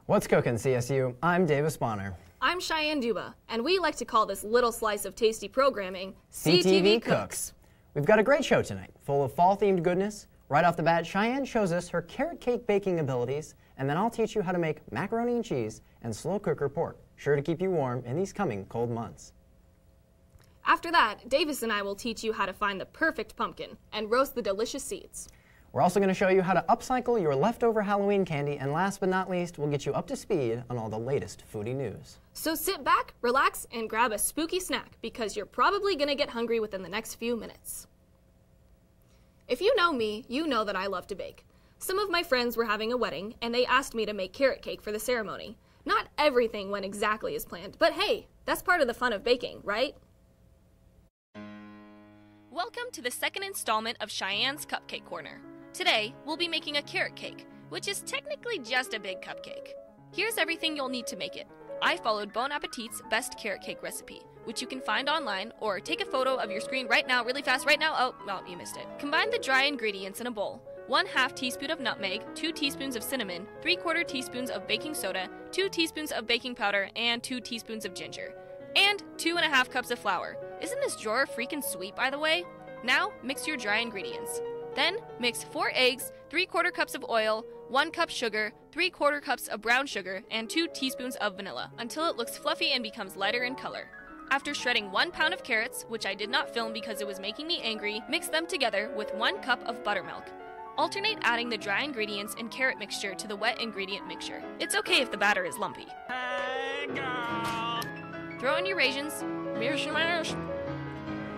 What's cooking, CSU? I'm Davis Bonner. I'm Cheyenne Duba, and we like to call this little slice of tasty programming CTV Cooks. We've got a great show tonight, full of fall-themed goodness. Right off the bat, Cheyenne shows us her carrot cake baking abilities, and then I'll teach you how to make macaroni and cheese and slow cooker pork, sure to keep you warm in these coming cold months. After that, Davis and I will teach you how to find the perfect pumpkin and roast the delicious seeds. We're also going to show you how to upcycle your leftover Halloween candy, and last but not least, we'll get you up to speed on all the latest foodie news. So sit back, relax, and grab a spooky snack because you're probably going to get hungry within the next few minutes. If you know me, you know that I love to bake. Some of my friends were having a wedding, and they asked me to make carrot cake for the ceremony. Not everything went exactly as planned, but hey, that's part of the fun of baking, right? Welcome to the second installment of Cheyenne's Cupcake Corner. Today, we'll be making a carrot cake, which is technically just a big cupcake. Here's everything you'll need to make it. I followed Bon Appetit's best carrot cake recipe, which you can find online, or take a photo of your screen right now, really fast, right now. Oh, well, you missed it. Combine the dry ingredients in a bowl. 1/2 teaspoon of nutmeg, 2 teaspoons of cinnamon, 3/4 teaspoons of baking soda, 2 teaspoons of baking powder, and 2 teaspoons of ginger. And 2½ cups of flour. Isn't this drawer freaking sweet, by the way? Now, mix your dry ingredients. Then, mix 4 eggs, 3/4 cups of oil, 1 cup sugar, 3/4 cups of brown sugar, and 2 teaspoons of vanilla until it looks fluffy and becomes lighter in color. After shredding 1 pound of carrots, which I did not film because it was making me angry, mix them together with 1 cup of buttermilk. Alternate adding the dry ingredients and carrot mixture to the wet ingredient mixture. It's okay if the batter is lumpy. Hey, girl. Throw in your raisins,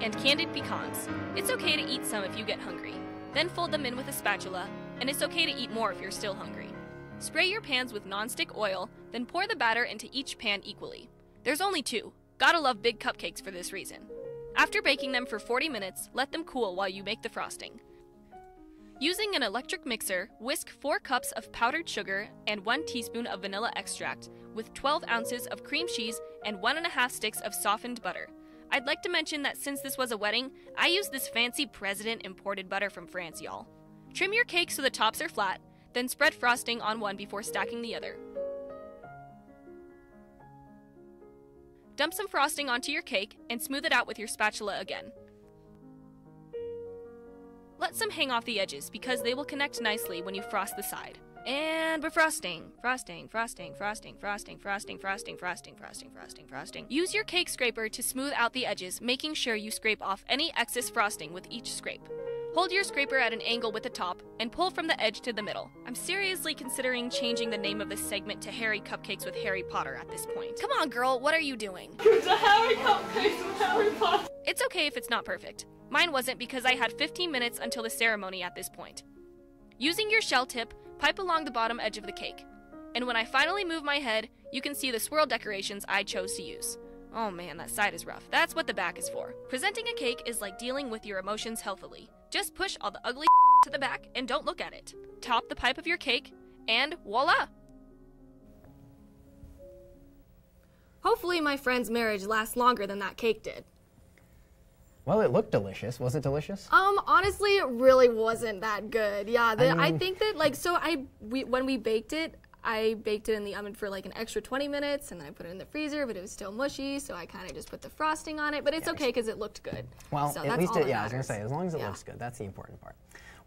and candied pecans. It's okay to eat some if you get hungry. Then fold them in with a spatula, and it's okay to eat more if you're still hungry. Spray your pans with nonstick oil, then pour the batter into each pan equally. There's only 2. Gotta love big cupcakes for this reason. After baking them for 40 minutes, let them cool while you make the frosting. Using an electric mixer, whisk 4 cups of powdered sugar and 1 teaspoon of vanilla extract with 12 ounces of cream cheese and 1½ sticks of softened butter. I'd like to mention that since this was a wedding, I used this fancy President imported butter from France, y'all. Trim your cake so the tops are flat, then spread frosting on one before stacking the other. Dump some frosting onto your cake and smooth it out with your spatula again. Let some hang off the edges because they will connect nicely when you frost the side. And we're frosting. Frosting. Use your cake scraper to smooth out the edges, making sure you scrape off any excess frosting with each scrape. Hold your scraper at an angle with the top and pull from the edge to the middle. I'm seriously considering changing the name of this segment to Harry Cupcakes with Harry Potter at this point. Come on, girl, what are you doing? It's a Harry Cupcakes with Harry Potter. It's okay if it's not perfect. Mine wasn't because I had 15 minutes until the ceremony at this point. Using your shell tip, pipe along the bottom edge of the cake. And when I finally move my head, you can see the swirl decorations I chose to use. Oh man, that side is rough. That's what the back is for. Presenting a cake is like dealing with your emotions healthily. Just push all the ugly to the back and don't look at it. Top the pipe of your cake, and voila! Hopefully my friend's marriage lasts longer than that cake did. Well, it looked delicious. Was it delicious? Honestly, it really wasn't that good. Yeah, I think that, like, so when we baked it, I baked it in the oven for like an extra 20 minutes, and then I put it in the freezer, but it was still mushy, so I kind of just put the frosting on it, but it's okay because it looked good. Well, so at least I was going to say, as long as it looks good, that's the important part.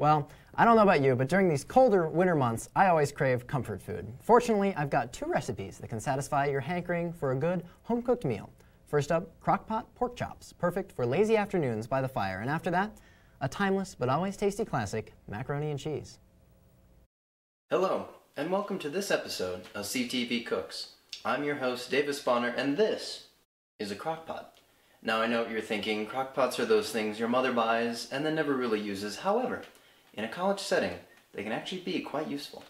Well, I don't know about you, but during these colder winter months, I always crave comfort food. Fortunately, I've got 2 recipes that can satisfy your hankering for a good home-cooked meal. First up, Crock-Pot pork chops, perfect for lazy afternoons by the fire. And after that, a timeless but always tasty classic, macaroni and cheese. Hello, and welcome to this episode of CTV Cooks. I'm your host, Davis Bonner, and this is a Crock-Pot. Now I know what you're thinking, Crock-Pots are those things your mother buys and then never really uses. However, in a college setting, they can actually be quite useful.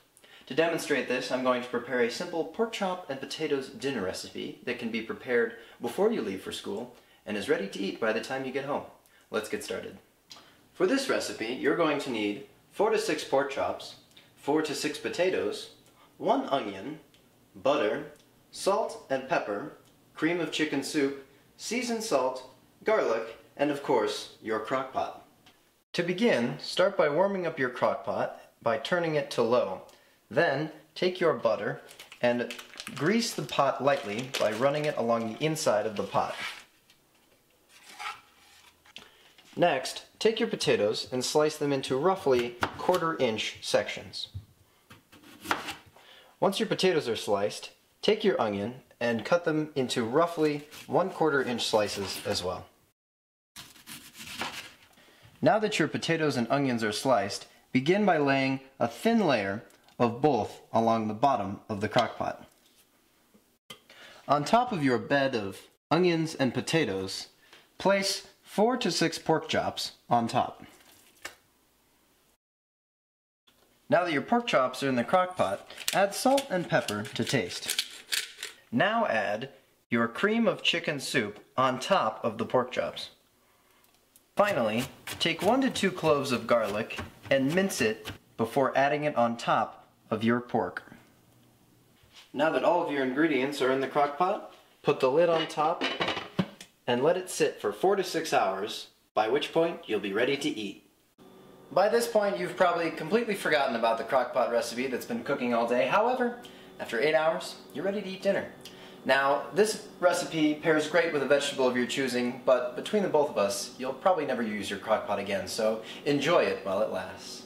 To demonstrate this, I'm going to prepare a simple pork chop and potatoes dinner recipe that can be prepared before you leave for school and is ready to eat by the time you get home. Let's get started. For this recipe, you're going to need 4 to 6 pork chops, 4 to 6 potatoes, 1 onion, butter, salt and pepper, cream of chicken soup, seasoned salt, garlic, and of course, your crock pot. To begin, start by warming up your crock pot by turning it to low. Then, take your butter and grease the pot lightly by running it along the inside of the pot. Next, take your potatoes and slice them into roughly 1/4 inch sections. Once your potatoes are sliced, take your onion and cut them into roughly 1/4 inch slices as well. Now that your potatoes and onions are sliced, begin by laying a thin layer of both along the bottom of the crock pot. On top of your bed of onions and potatoes, place 4 to 6 pork chops on top. Now that your pork chops are in the crock pot, add salt and pepper to taste. Now add your cream of chicken soup on top of the pork chops. Finally, take 1 to 2 cloves of garlic and mince it before adding it on top of your pork. Now that all of your ingredients are in the crock pot, put the lid on top and let it sit for 4 to 6 hours, by which point you'll be ready to eat. By this point, you've probably completely forgotten about the crock-pot recipe that's been cooking all day. However, after 8 hours, you're ready to eat dinner. Now, this recipe pairs great with a vegetable of your choosing, but between the both of us, you'll probably never use your crock-pot again, so enjoy it while it lasts.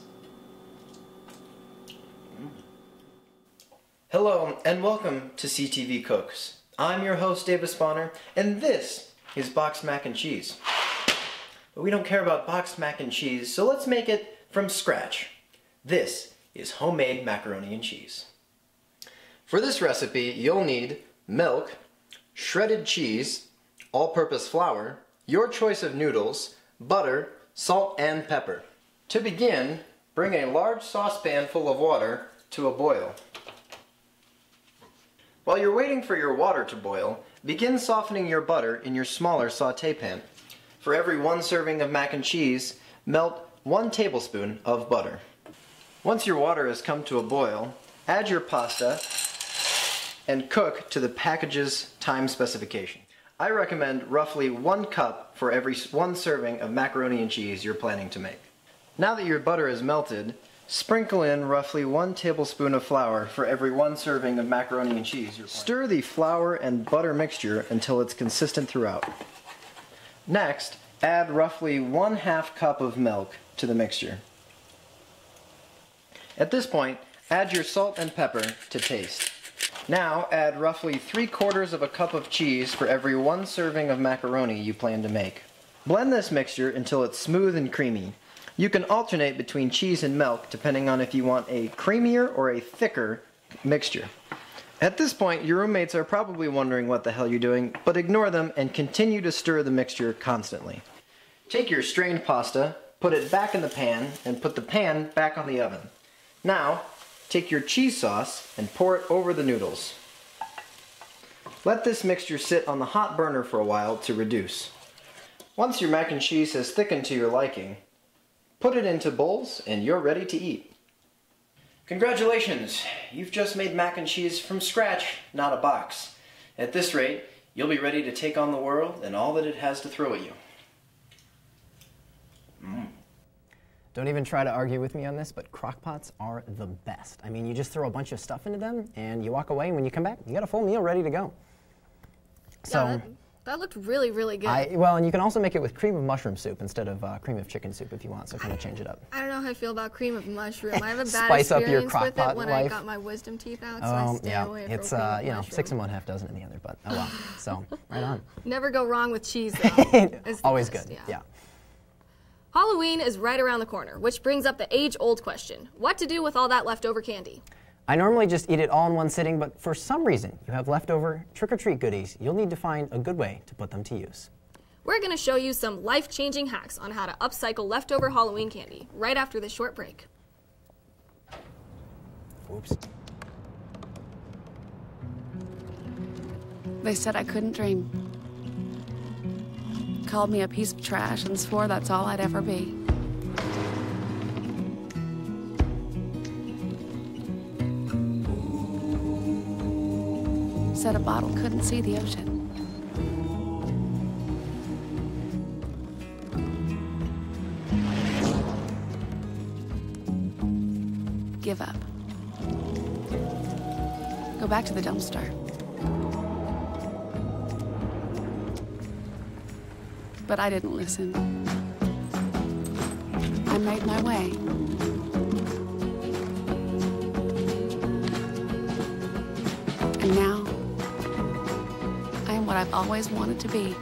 Hello, and welcome to CTV Cooks. I'm your host, David Spawner, and this is boxed mac and cheese. But we don't care about boxed mac and cheese, so let's make it from scratch. This is homemade macaroni and cheese. For this recipe, you'll need milk, shredded cheese, all-purpose flour, your choice of noodles, butter, salt, and pepper. To begin, bring a large saucepan full of water to a boil. While you're waiting for your water to boil, begin softening your butter in your smaller sauté pan. For every 1 serving of mac and cheese, melt 1 tablespoon of butter. Once your water has come to a boil, add your pasta and cook to the package's time specification. I recommend roughly 1 cup for every 1 serving of macaroni and cheese you're planning to make. Now that your butter is melted, sprinkle in roughly 1 tablespoon of flour for every 1 serving of macaroni and cheese. Stir the flour and butter mixture until it's consistent throughout. Next, add roughly 1/2 cup of milk to the mixture. At this point, add your salt and pepper to taste. Now add roughly 3/4 of a cup of cheese for every 1 serving of macaroni you plan to make. Blend this mixture until it's smooth and creamy. You can alternate between cheese and milk depending on if you want a creamier or a thicker mixture. At this point, your roommates are probably wondering what the hell you're doing, but ignore them and continue to stir the mixture constantly. Take your strained pasta, put it back in the pan, and put the pan back on the oven. Now, take your cheese sauce and pour it over the noodles. Let this mixture sit on the hot burner for a while to reduce. Once your mac and cheese has thickened to your liking, put it into bowls and you're ready to eat. Congratulations! You've just made mac and cheese from scratch, not a box. At this rate, you'll be ready to take on the world and all that it has to throw at you. Don't even try to argue with me on this, but crock-pots are the best. I mean, you just throw a bunch of stuff into them and you walk away, and when you come back, you got a full meal ready to go. So. Yeah, that looked really, really good. Well, and you can also make it with cream of mushroom soup instead of cream of chicken soup if you want, so kind of change it up. I don't know how I feel about cream of mushroom. I have a bad Spice up your experience with it crock-pot when life. I got my wisdom teeth out, so I stay away from it's cream of you know, mushroom. 6 in one, half dozen in the other, but oh well. So right on. Never go wrong with cheese, though. It's the Always best, good. Yeah. Halloween is right around the corner, which brings up the age-old question: what to do with all that leftover candy? I normally just eat it all in one sitting, but for some reason you have leftover trick-or-treat goodies. You'll need to find a good way to put them to use. We're going to show you some life-changing hacks on how to upcycle leftover Halloween candy right after this short break. Oops. They said I couldn't dream. Called me a piece of trash and swore that's all I'd ever be. Said a bottle couldn't see the ocean. Give up. Go back to the dumpster. But I didn't listen. I made my way. And now, I am what I've always wanted to be.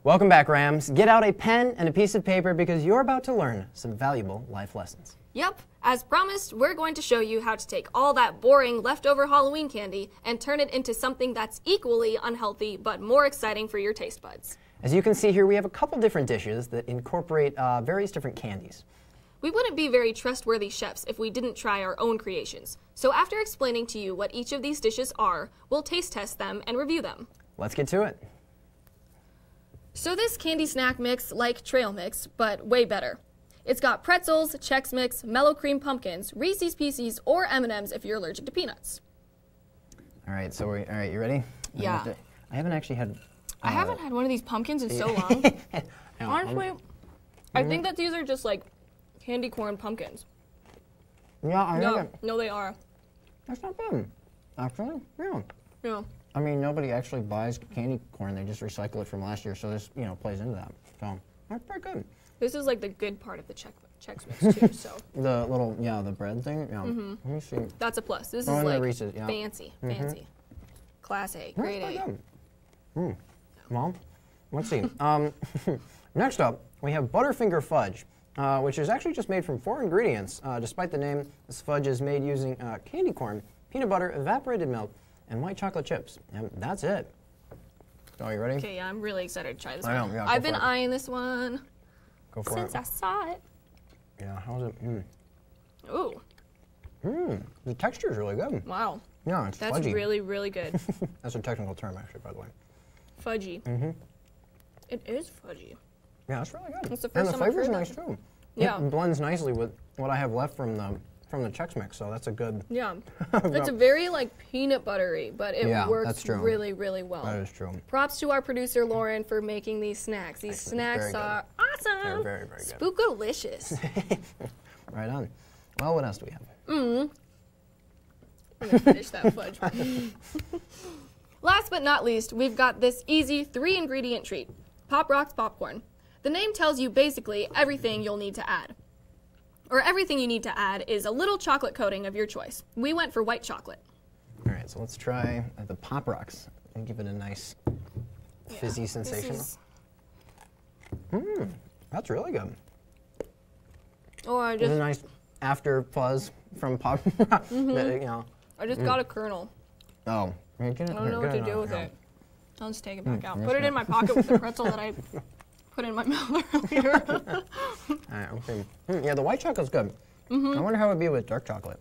Welcome back, Rams. Get out a pen and a piece of paper because you're about to learn some valuable life lessons. Yep, as promised, we're going to show you how to take all that boring leftover Halloween candy and turn it into something that's equally unhealthy but more exciting for your taste buds. As you can see here, we have a couple different dishes that incorporate various different candies. We wouldn't be very trustworthy chefs if we didn't try our own creations. So after explaining to you what each of these dishes are, we'll taste test them and review them. Let's get to it. So this candy snack mix like trail mix, but way better. It's got pretzels, Chex Mix, mellow cream pumpkins, Reese's Pieces, or M&Ms if you're allergic to peanuts. All right, so all right, you ready? Yeah. I haven't actually had... I haven't had one of these pumpkins in so long. Honestly, I think that these are just like candy corn pumpkins. Yeah, I know. No, they are. That's not bad, actually. Yeah. Yeah. I mean, nobody actually buys candy corn. They just recycle it from last year, so this, plays into that. So that's pretty good. This is like the good part of the Chex Mix too. So the little, the bread thing. Yeah. Let me see. that's a plus. This is the like Reese's, yeah. fancy. Class A, grade A. Well, let's see. Next up, we have Butterfinger Fudge, which is actually just made from 4 ingredients. Despite the name, this fudge is made using candy corn, peanut butter, evaporated milk, and white chocolate chips. And that's it. So, are you ready? Okay, yeah, I'm really excited to try this I one. know, yeah, I've been eyeing this one Go for since it. I saw it. Yeah, how's it? Ooh. The texture is really good. Wow. Yeah, it's That's fudgy. really, really good. That's a technical term, actually, by the way. Fudgy. It is fudgy. Yeah, that's really good. That's the first and the time I've flavor's heard nice, that. too. Yeah. It blends nicely with what I have left from the Chex Mix, so that's a good... Yeah. It's very like peanut buttery, but it works that's true. really, really well. That is true. Props to our producer Lauren for making these snacks. These snacks are awesome. They're very, very good. Spookalicious. Right on. Well, what else do we have? I'm gonna finish that fudge. Last but not least, we've got this easy 3-ingredient treat, Pop Rocks popcorn. The name tells you basically everything you'll need to add. Or everything you need to add is a little chocolate coating of your choice. We went for white chocolate. All right, so let's try the Pop Rocks and give it a nice fizzy sensation. That's really good. Oh, I There's a just nice after fuzz from Pop. I just got a kernel. Oh, I don't know what to do with it. I'll just take it back out. yes, Put it in my pocket with the pretzel that I put in my mouth earlier. All right, okay. Yeah, the white chocolate's good. I wonder how it would be with dark chocolate.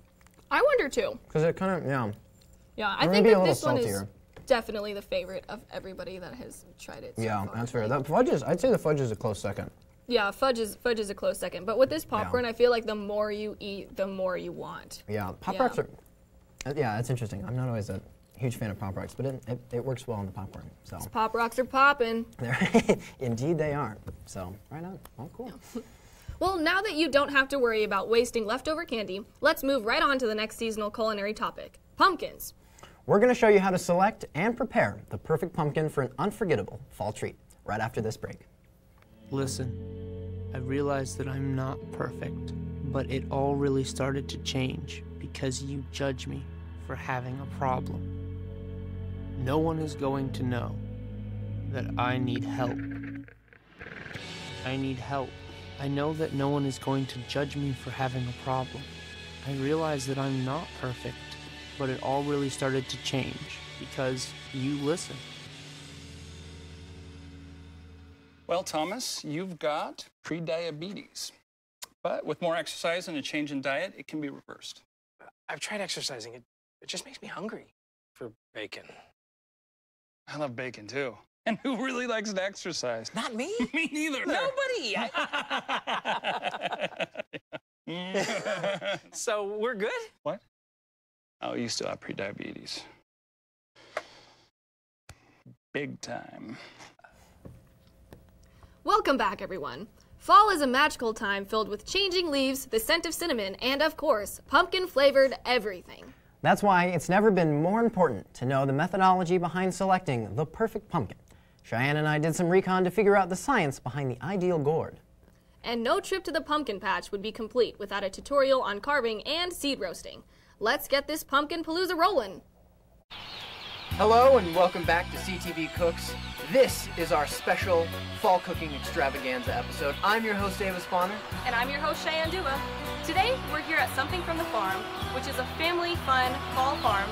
I wonder too. Because it kind of, Yeah, I It may think be a that little this one is saltier. definitely the favorite of everybody that has tried it so yeah, far. that's fair. That fudge is, I'd say the fudge is a close second. Yeah, fudge is a close second. But with this popcorn, I feel like the more you eat, the more you want. Yeah, Pop Rocks are, yeah, it's interesting. I'm not always a huge fan of Pop Rocks, but it works well in the popcorn. So Pop Rocks are popping. Indeed they are. So, right on. Oh, cool. Well, now that you don't have to worry about wasting leftover candy, let's move right on to the next seasonal culinary topic, pumpkins. We're going to show you how to select and prepare the perfect pumpkin for an unforgettable fall treat right after this break. Listen, I realize that I'm not perfect, but it all really started to change because you judge me for having a problem. No one is going to know that I need help. I need help. I know that no one is going to judge me for having a problem. I realize that I'm not perfect, but it all really started to change because you listen. Well, Thomas, you've got pre-diabetes. But with more exercise and a change in diet, it can be reversed. I've tried exercising. It just makes me hungry for bacon. I love bacon, too. And who really likes to exercise? Not me. Me neither. Nobody. So we're good? What? Oh, you still have pre-diabetes. Big time. Welcome back, everyone. Fall is a magical time filled with changing leaves, the scent of cinnamon, and of course, pumpkin-flavored everything. That's why it's never been more important to know the methodology behind selecting the perfect pumpkin. Cheyenne and I did some recon to figure out the science behind the ideal gourd. And no trip to the pumpkin patch would be complete without a tutorial on carving and seed roasting. Let's get this pumpkin palooza rolling. Hello and welcome back to CTV Cooks. This is our special fall cooking extravaganza episode. I'm your host, Davis Bonner. And I'm your host, Cheyenne Duba. Today, we're here at Something from the Farm, which is a family fun fall farm.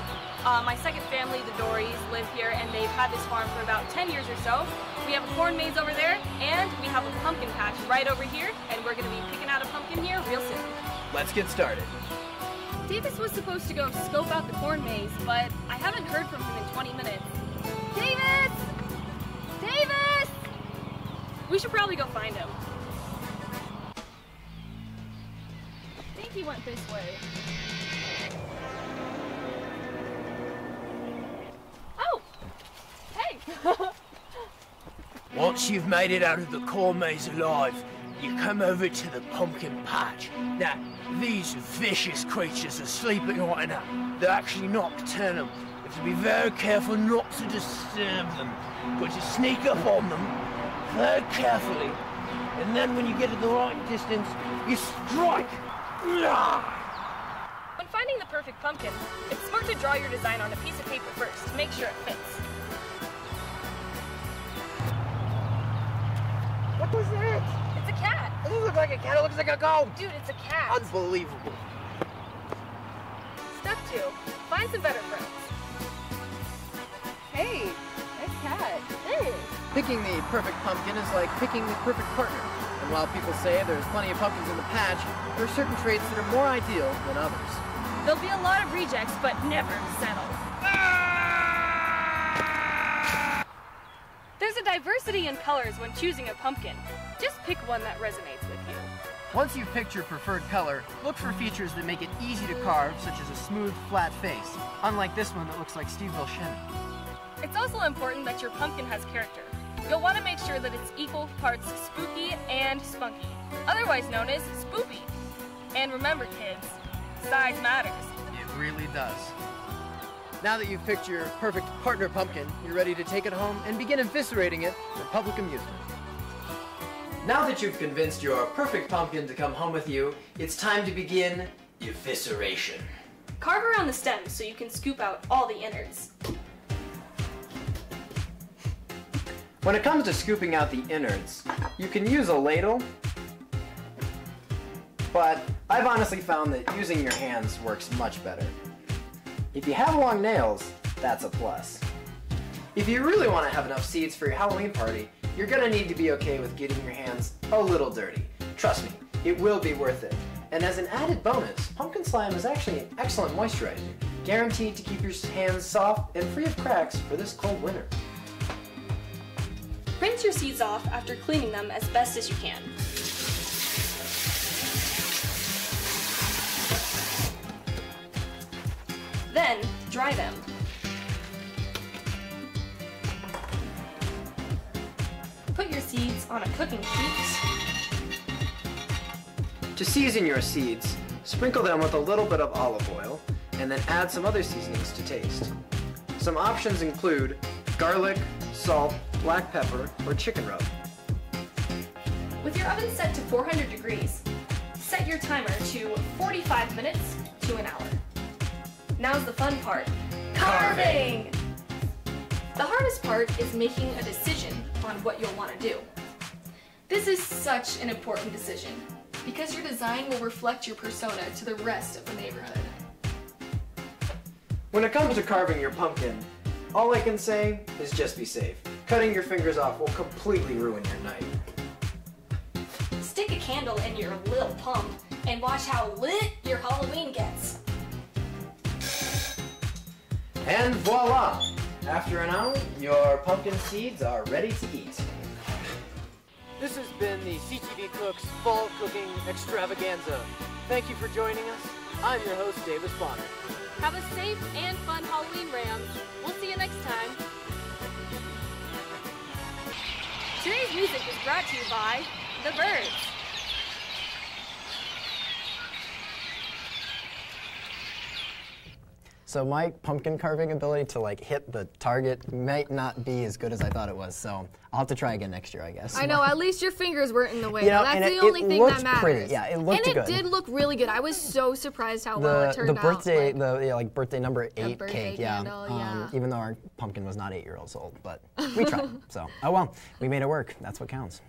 My second family, the Dorries, live here, and they've had this farm for about 10 years or so. We have a corn maze over there, and we have a pumpkin patch right over here, and we're going to be picking out a pumpkin here real soon. Let's get started. Davis was supposed to go scope out the corn maze, but I haven't heard from him in 20 minutes. Davis! Davis! We should probably go find him. I think he went this way. Oh! Hey! Once you've made it out of the corn maze alive, you come over to the pumpkin patch. Now, these vicious creatures are sleeping right now. They're actually nocturnal. You have to be very careful not to disturb them. But you sneak up on them very carefully, and then when you get at the right distance, you strike. When finding the perfect pumpkin, it's smart to draw your design on a piece of paper first to make sure it fits. What was that? It's a cat. It doesn't look like a cat, it looks like a goat. Dude, it's a cat. Unbelievable. Step 2. Find some better friends. Hey, nice cat. Thanks. Picking the perfect pumpkin is like picking the perfect partner. And while people say there's plenty of pumpkins in the patch, there are certain traits that are more ideal than others. There'll be a lot of rejects, but never settle. There's a diversity in colors when choosing a pumpkin. Just pick one that resonates with you. Once you've picked your preferred color, look for features that make it easy to carve, such as a smooth, flat face, unlike this one that looks like Steve Buscemi. It's also important that your pumpkin has character. You'll want to make sure that it's equal parts spooky and spunky, otherwise known as spoopy. And remember, kids, size matters. It really does. Now that you've picked your perfect partner pumpkin, you're ready to take it home and begin eviscerating it for public amusement. Now that you've convinced your perfect pumpkin to come home with you, it's time to begin evisceration. Carve around the stems so you can scoop out all the innards. When it comes to scooping out the innards, you can use a ladle, but I've honestly found that using your hands works much better. If you have long nails, that's a plus. If you really want to have enough seeds for your Halloween party, you're going to need to be okay with getting your hands a little dirty. Trust me, it will be worth it. And as an added bonus, pumpkin slime is actually an excellent moisturizer, guaranteed to keep your hands soft and free of cracks for this cold winter. Rinse your seeds off after cleaning them as best as you can. Then, dry them. Put your seeds on a cooking sheet. To season your seeds, sprinkle them with a little bit of olive oil, and then add some other seasonings to taste. Some options include garlic, salt, black pepper, or chicken rub. With your oven set to 400 degrees, set your timer to 45 minutes to an hour. Now's the fun part, carving! The hardest part is making a decision on what you'll want to do. This is such an important decision because your design will reflect your persona to the rest of the neighborhood. When it comes to carving your pumpkin, all I can say is just be safe. Cutting your fingers off will completely ruin your night. Stick a candle in your little pump and watch how lit your Halloween gets. And voila! After an hour, your pumpkin seeds are ready to eat. This has been the CTV Cooks Fall Cooking Extravaganza. Thank you for joining us. I'm your host, Davis Bonner. Have a safe and fun Halloween, Rams. We'll see you next time. Today's music is brought to you by the birds. So my pumpkin carving ability to like hit the target might not be as good as I thought it was, so I'll have to try again next year, I guess. I know, at least your fingers weren't in the way. You know, That's and the only thing that matters. Pretty. Yeah, it looked good. And it did look really good. I was so surprised how well it turned out. The birthday number 8 birthday cake, candle, yeah. Even though our pumpkin was not 8 years old, but we tried. So, oh well, we made it work. That's what counts.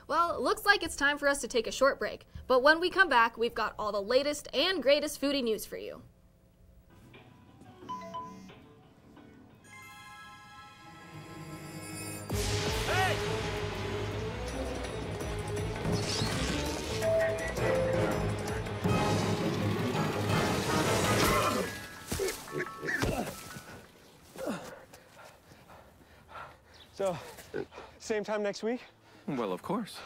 Well, it looks like it's time for us to take a short break. But when we come back, we've got all the latest and greatest foodie news for you. So, same time next week? Well, of course.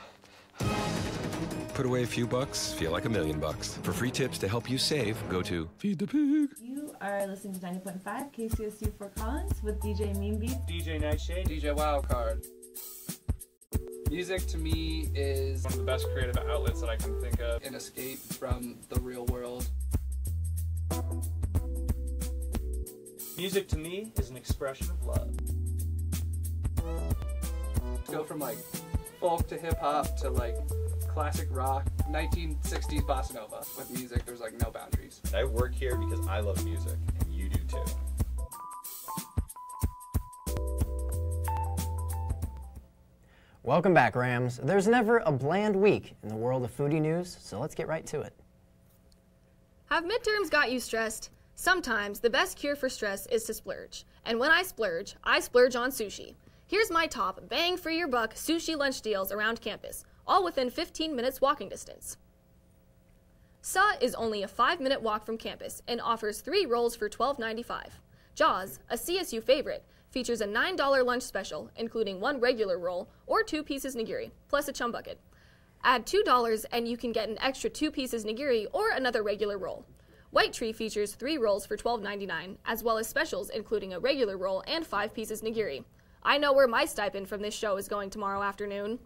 Put away a few bucks, feel like $1 million. For free tips to help you save, go to Feed the Pig. You are listening to 90.5 KCSU Fort Collins with DJ Mean Beef, DJ Nightshade, DJ Wildcard. Music to me is one of the best creative outlets that I can think of. An escape from the real world. Music to me is an expression of love. To go from like folk to hip hop to like classic rock, 1960s bossa nova. With music, there's like no boundaries. And I work here because I love music, and you do too. Welcome back, Rams. There's never a bland week in the world of foodie news, so let's get right to it. Have midterms got you stressed? Sometimes the best cure for stress is to splurge. And when I splurge on sushi. Here's my top bang for your buck sushi lunch deals around campus, all within 15 minutes walking distance. SA is only a 5-minute walk from campus and offers 3 rolls for $12.95. Jaws, a CSU favorite, features a $9 lunch special, including 1 regular roll or 2 pieces nigiri, plus a chum bucket. Add $2 and you can get an extra 2 pieces nigiri or another regular roll. White Tree features 3 rolls for $12.99, as well as specials including a regular roll and 5 pieces nigiri. I know where my stipend from this show is going tomorrow afternoon.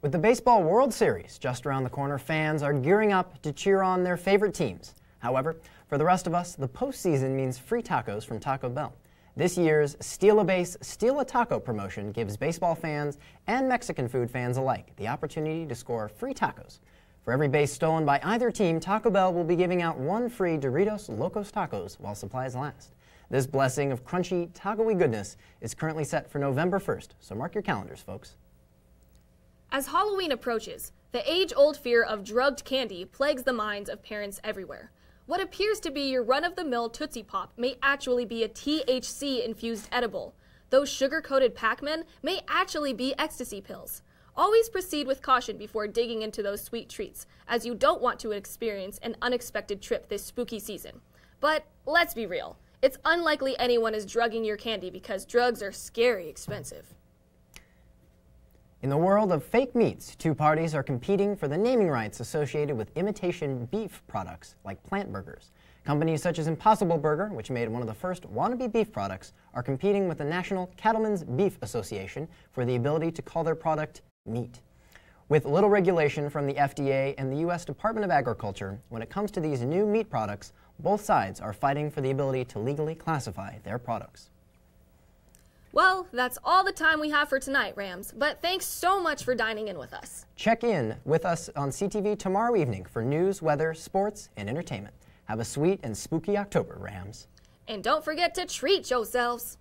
With the Baseball World Series just around the corner, fans are gearing up to cheer on their favorite teams. However, for the rest of us, the postseason means free tacos from Taco Bell. This year's Steal a Base, Steal a Taco promotion gives baseball fans and Mexican food fans alike the opportunity to score free tacos. For every base stolen by either team, Taco Bell will be giving out 1 free Doritos Locos Tacos while supplies last. This blessing of crunchy, taco-y goodness is currently set for November 1st, so mark your calendars, folks. As Halloween approaches, the age-old fear of drugged candy plagues the minds of parents everywhere. What appears to be your run-of-the-mill Tootsie Pop may actually be a THC-infused edible. Those sugar-coated Pac-Men may actually be ecstasy pills. Always proceed with caution before digging into those sweet treats, as you don't want to experience an unexpected trip this spooky season. But let's be real. It's unlikely anyone is drugging your candy because drugs are scary expensive. In the world of fake meats, 2 parties are competing for the naming rights associated with imitation beef products like plant burgers. Companies such as Impossible Burger, which made one of the first wannabe beef products, are competing with the National Cattlemen's Beef Association for the ability to call their product meat. With little regulation from the FDA and the U.S. Department of Agriculture, when it comes to these new meat products, both sides are fighting for the ability to legally classify their products. Well, that's all the time we have for tonight, Rams, but thanks so much for dining in with us. Check in with us on CTV tomorrow evening for news, weather, sports, and entertainment. Have a sweet and spooky October, Rams. And don't forget to treat yourselves.